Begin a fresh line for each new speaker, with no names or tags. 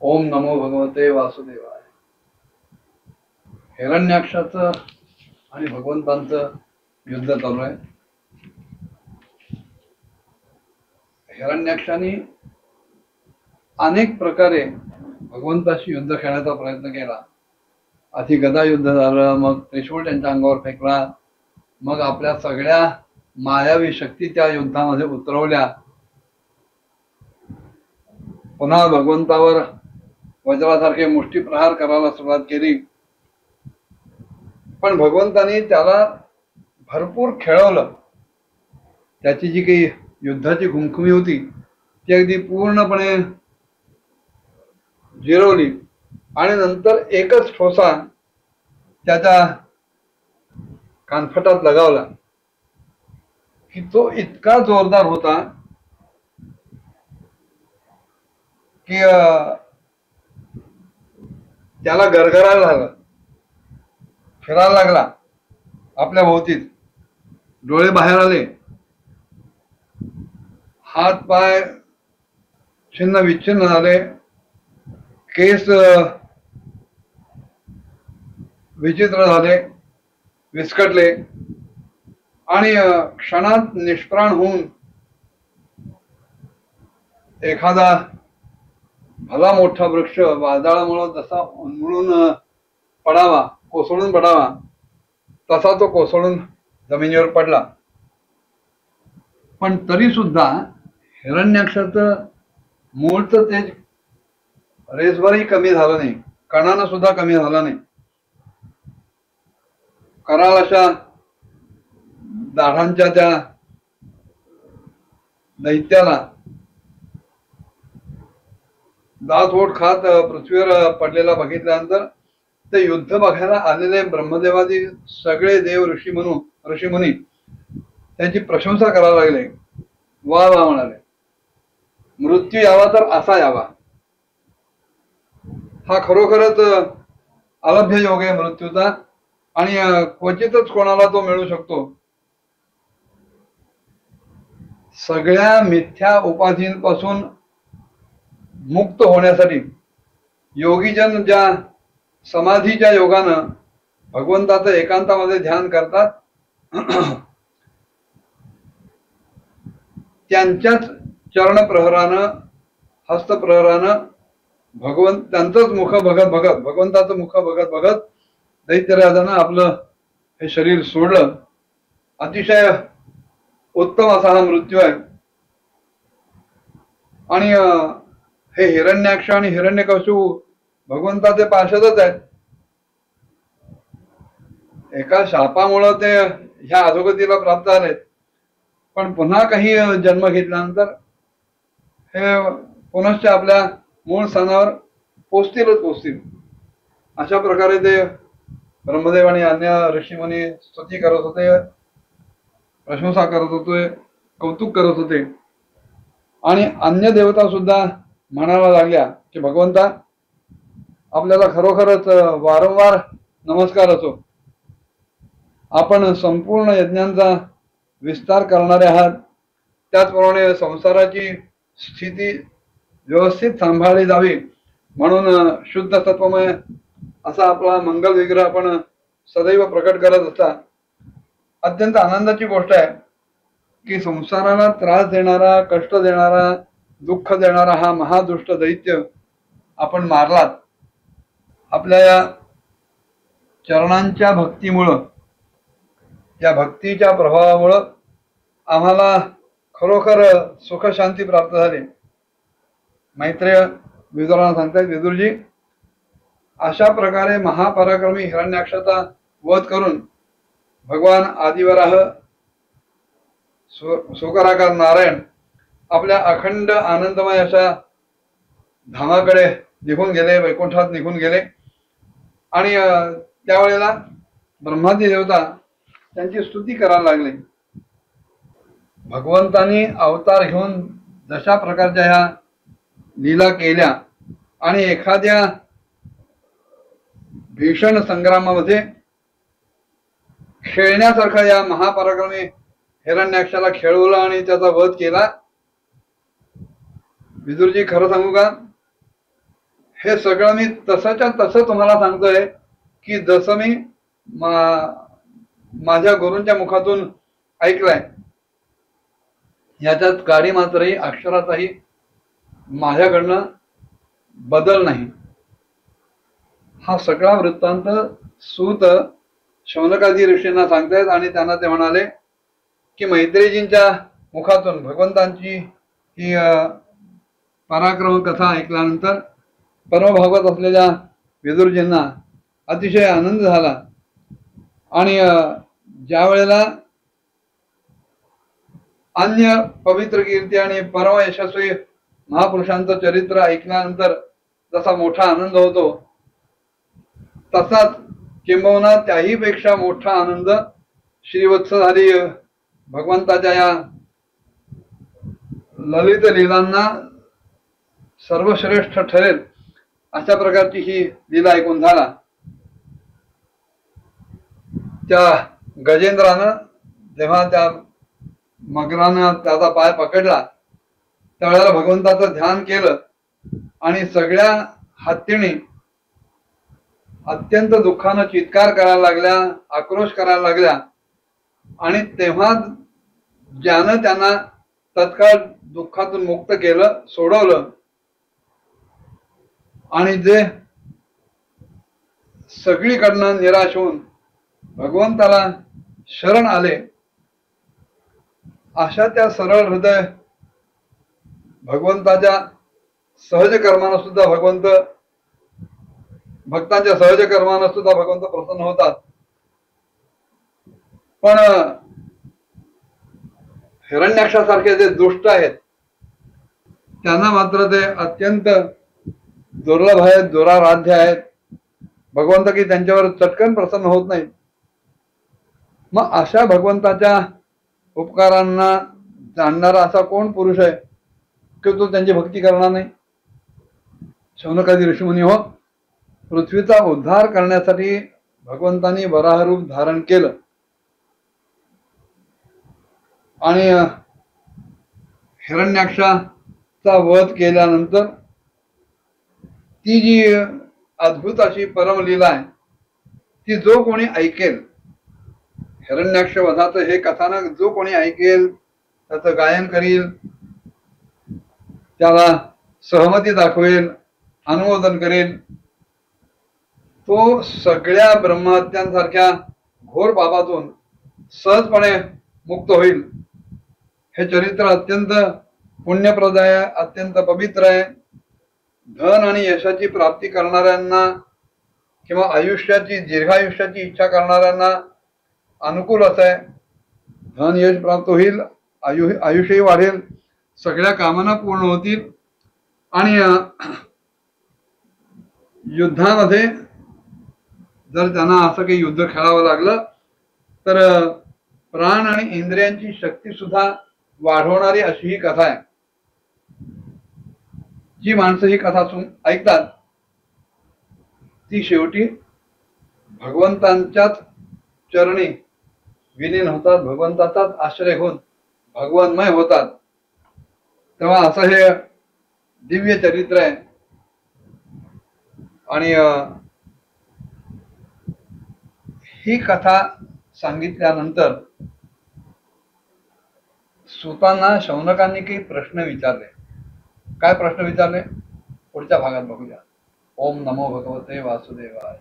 ओम नमो भगवते वासुदेवाय. हिरण्याक्षाचं आणि भगवंतांचं युद्ध चालू आहे. हिरण्याक्षाने अनेक प्रकारे भगवंताशी युद्ध खेळण्याचा प्रयत्न केला. आधी गदा युद्ध झालं, मग त्रिशूळ त्यांच्या अंगावर फेकला, मग आपल्या सगळ्या मायावी शक्ती त्या युद्धामध्ये उतरवल्या. पुन्हा भगवंतावर वज्रासारखे मुष्टी प्रहार करायला सुरुवात केली. पण भगवंतानी त्याला भरपूर खेळवलं. त्याची जी काही युद्धाची घुमखुमी होती ती अगदी पूर्णपणे जिरवली आणि नंतर एकच ठोसा त्याच्या कानफटात लगावला की तो इतका जोरदार होता की त्याला गरगरायला लागला, फिरायला लागला आपल्या भोवतीत. डोळे बाहेर आले, हात पाय छिन्न विच्छिन्न झाले, केस विचित्र झाले, विस्कटले आणि क्षणात निष्प्राण होऊन एखादा भला मोठा वृक्ष वादळामुळे जसा उन्मळून पडावा, कोसळून पडावा, तसा तो कोसळून जमिनीवर पडला. पण तरी सुद्धा हिरण्याक्षाचं मूळचं तेज रेसभरही कमी झालं नाही, कणानं सुद्धा कमी झाला नाही. कराल अशा दाढांच्या त्या दैत्याला दात ओठ खात पृथ्वीवर पडलेला बघितल्यानंतर ते युद्ध बघायला आलेले ब्रह्मदेवादी सगळे देव ऋषीमुनी त्यांची प्रशंसा करायला लागले. वा वा म्हणाले, मृत्यू यावा तर असा यावा. हा खरोखरच अलभ्य योग आहे मृत्यूचा आणि क्वचितच कोणाला तो मिळू शकतो. सगळ्या मिथ्या उपाधींपासून मुक्त होण्यासाठी योगीजन ज्या समाधीच्या योगानं भगवंताचं एकांतामध्ये ध्यान करतात त्यांच्याच चरण प्रहरानं, हस्त प्रहरानं त्यांचंच मुख बघत बघत, भगवंताचं मुख बघत बघत दैत्यराजानं आपलं हे शरीर सोडलं. अतिशय उत्तम असा हा मृत्यू आहे. आणि हे हिरण्याक्ष आणि हिरण्यकशिपू भगवंताचे पार्षदच आहेत. एका शापामुळं ते ह्या अधोगतीला प्राप्त झालेत, पण पुन्हा काही जन्म घेतल्यानंतर हे पुनश्च आपल्या मूळ स्थानावर पोचतील. अशा प्रकारे ते ब्रह्मदेव आणि अन्य ऋषीमुनी स्तुती करत होते, प्रशंसा करत होते, कौतुक करत होते. आणि अन्य देवता सुद्धा म्हणायला लागल्या की भगवंता, आपल्याला खरोखरच वारंवार नमस्कार असो. आपण संपूर्ण यज्ञांचा विस्तार करणारे आहात. त्याचप्रमाणे संसाराची स्थिती व्यवस्थित सांभाळली जावी म्हणून शुद्ध तत्वमय असा आपला मंगल विग्रह आपण सदैव प्रकट करत असता. अत्यंत आनंदाची गोष्ट आहे की संसाराला त्रास देणारा, कष्ट देणारा, दुःख देणारा हा महादुष्ट दैत्य आपण मारलात. आपल्या या चरणांच्या भक्तीमुळं, या भक्तीच्या प्रभावामुळं आम्हाला खरोखर सुख शांती प्राप्त झाली. मैत्रेय विदुरांना सांगतात, विदुरजी, अशा प्रकारे महापराक्रमी हिरण्याक्षाचा वध करून भगवान आदिवराह, सुकराकार नारायण आपल्या अखंड आनंदमय अशा धामाकडे निघून गेले, वैकुंठात निघून गेले. आणि त्यावेळेला ब्रह्मादी देवता त्यांची स्तुती करायला लागले. भगवंतानी अवतार घेऊन जशा प्रकारच्या ह्या लीला केल्या आणि एखाद्या भीषण संग्रामामध्ये खेळण्यासारखा या महापराक्रमी हिरण्याक्षाला खेळवलं आणि त्याचा वध केला. विदुरजी, खरं सांगू का, हे सगळं मी तसंच्या तसं तुम्हाला सांगतोय की जसं मी माझ्या गुरूंच्या मुखातून ऐकलंय. याच्यात काडी मात्रही अक्षराचाही माझ्याकडनं बदल नाही. हा सगळा वृत्तांत सूत शौनकादी ऋषींना सांगतायत आणि त्यांना ते म्हणाले की मैत्रेयींच्या मुखातून भगवंतांची ही पराक्रम कथा ऐकल्यानंतर परमभागवत असलेल्या विदुरजींना अतिशय आनंद झाला. आणि ज्या वेळेला अन्य पवित्र कीर्ती आणि परम यशस्वी महापुरुषांचं चरित्र ऐकल्यानंतर जसा मोठा आनंद होतो तसाच किंबहुना त्याही पेक्षा मोठा आनंद श्रीवत्सधारी भगवंताच्या या ललित लीलांना सर्वश्रेष्ठ ठरेल अशा प्रकारची ही लीला ऐकून झाला. त्या गजेंद्रानं जेव्हा त्या मगरानं त्याचा पाय पकडला त्यावेळेला भगवंताचं ध्यान केलं आणि सगळ्या हत्तीणी अत्यंत दुःखानं चित्कार करायला लागल्या, आक्रोश करायला लागल्या. आणि तेव्हा ज्यानं त्यांना तत्काळ दुःखातून मुक्त केलं, सोडवलं आणि जे सगळीकडनं निराश होऊन भगवंताला शरण आले अशा त्या सरळ हृदय भगवंताच्या सहज कर्मानं सुद्धा भक्तांच्या सहज कर्मानं सुद्धा भगवंत प्रसन्न होतात. पण हिरण्याक्षासारखे जे दुष्ट आहेत त्यांना मात्र ते अत्यंत दुर्लभ आहेत, दुराराध्य आहेत. भगवंत की त्यांच्यावर चटकन प्रसन्न होत नाही. मग अशा भगवंताच्या उपकारांना जाणणारा असा कोण पुरुष आहे की तो त्यांची भक्ती करणार नाही. शौनकादी ऋषीमुनी हो, पृथ्वीचा उद्धार करण्यासाठी भगवंतांनी वराह रूप धारण केलं आणि हिरण्याक्षाचा वध केल्यानंतर ती जी अद्भुत अशी परमलीला आहे ती जो कोणी ऐकेल, हिरण्याक्ष वधाचं हे कथानक जो कोणी ऐकेल, त्याचं गायन करील, त्याला सहमती दाखवेल, अनुमोदन करेल, तो सगळ्या ब्रह्महत्यांसारख्या घोर पापातून सहजपणे मुक्त होईल. हे चरित्र अत्यंत पुण्यप्रद आहे, अत्यंत पवित्र आहे. धन आणि यशाची प्राप्ती करणाऱ्यांना किंवा दीर्घायुष्याची इच्छा करणाऱ्यांना अनुकूल असं आहे. धन यश प्राप्त होईल, आयुष्यही वाढेल, सगळ्या कामना पूर्ण होतील. आणि युद्धामध्ये जर त्यांना असं काही युद्ध खेळावं लागलं तर प्राण आणि इंद्रियांची शक्ती सुद्धा वाढवणारी अशी ही कथा आहे. जी माणसं ही कथा ऐकतात ती शेवटी भगवंतांच्याच चरणी विलीन होतात, भगवंताचाच आश्रय होऊन भगवन्मय होतात. तेव्हा असं हे दिव्य चरित्र आहे. आणि ही कथा सांगितल्यानंतर सुतांना शौनकांनी काही प्रश्न विचारले. काय प्रश्न विचारले पुढच्या भागात बघूया. ओम नमो भगवते वासुदेवाय.